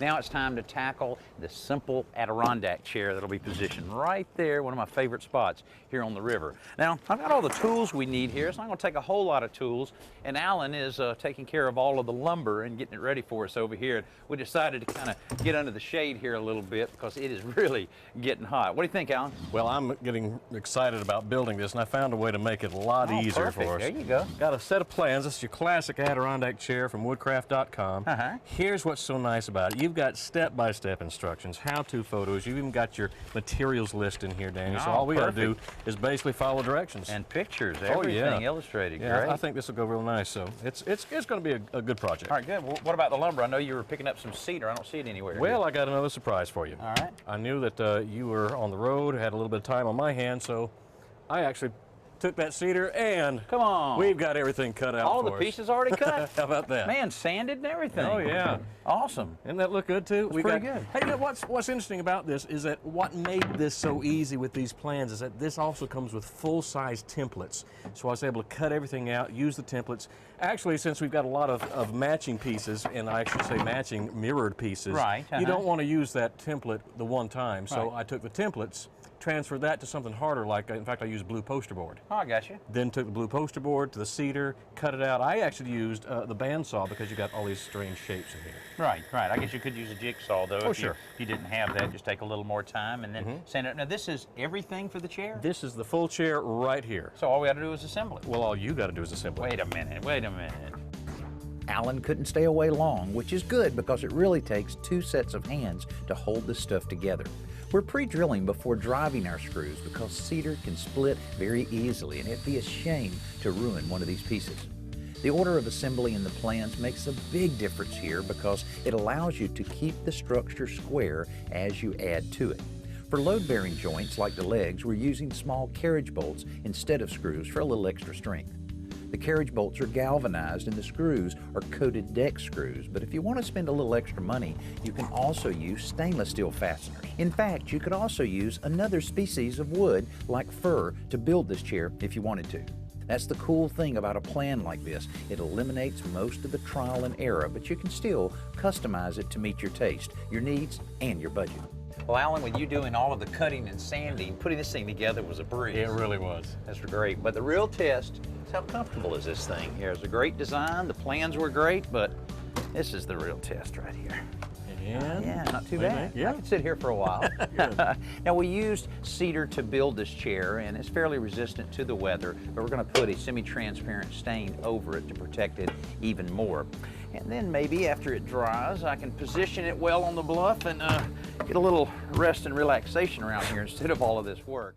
Now it's time to tackle the simple Adirondack chair that'll be positioned right there, one of my favorite spots here on the river. Now, I've got all the tools we need here. It's not going to take a whole lot of tools, and Alan is taking care of all of the lumber and getting it ready for us over here. We decided to kind of get under the shade here a little bit because it is really getting hot. What do you think, Alan? Well, I'm getting excited about building this, and I found a way to make it a lot easier for us. There you go. Got a set of plans. This is your classic Adirondack chair from woodcraft.com. Here's what's so nice about it. You've got step-by-step instructions, how-to photos. You've even got your materials list in here, Danny. So all we got to do is basically follow directions. And pictures, everything illustrated. Yeah, great. I think this will go real nice. So it's going to be a good project. All right, good. Well, what about the lumber? I know you were picking up some cedar. I don't see it anywhere. Well, I got another surprise for you. All right. I knew that you were on the road, had a little bit of time on my hands, so I actually took that cedar and come on, we've got everything cut out. All the pieces already cut. How about that? Man, sanded and everything. Oh yeah, awesome. Doesn't that look good too? Pretty good. Hey, you know what's interesting about this is that what made this so easy with these plans is that this also comes with full-size templates. So I was able to cut everything out, use the templates. Actually, since we've got a lot of matching pieces, and I should say matching mirrored pieces, right? You don't want to use that template the one time. So I took the templates, transferred that to something harder, like, in fact, I used blue poster board. Oh, I got you. Then took the blue poster board to the cedar, cut it out. I actually used the bandsaw because you got all these strange shapes in here. Right, right. I guess you could use a jigsaw, though. Oh, if sure. If you didn't have that, just take a little more time and then sand it. Now, this is everything for the chair? This is the full chair right here. So all we got to do is assemble it? Well, all you got to do is assemble it. Wait a minute, wait a minute. Alan couldn't stay away long, which is good because it really takes two sets of hands to hold this stuff together. We're pre-drilling before driving our screws because cedar can split very easily, and it'd be a shame to ruin one of these pieces. The order of assembly in the plans makes a big difference here because it allows you to keep the structure square as you add to it. For load-bearing joints like the legs, we're using small carriage bolts instead of screws for a little extra strength. The carriage bolts are galvanized and the screws are coated deck screws, but if you want to spend a little extra money, you can also use stainless steel fasteners. In fact, you could also use another species of wood like fir to build this chair if you wanted to. That's the cool thing about a plan like this. It eliminates most of the trial and error, but you can still customize it to meet your taste, your needs, and your budget. Well, Alan, with you doing all of the cutting and sanding, putting this thing together was a breeze. It really was. That's great. But the real test is how comfortable is this thing here. It's a great design. The plans were great, but this is the real test right here. And yeah, not too bad. Yeah. I could sit here for a while. Now, we used cedar to build this chair, and it's fairly resistant to the weather, but we're going to put a semi-transparent stain over it to protect it even more. And then maybe after it dries, I can position it well on the bluff and get a little rest and relaxation around here instead of all of this work.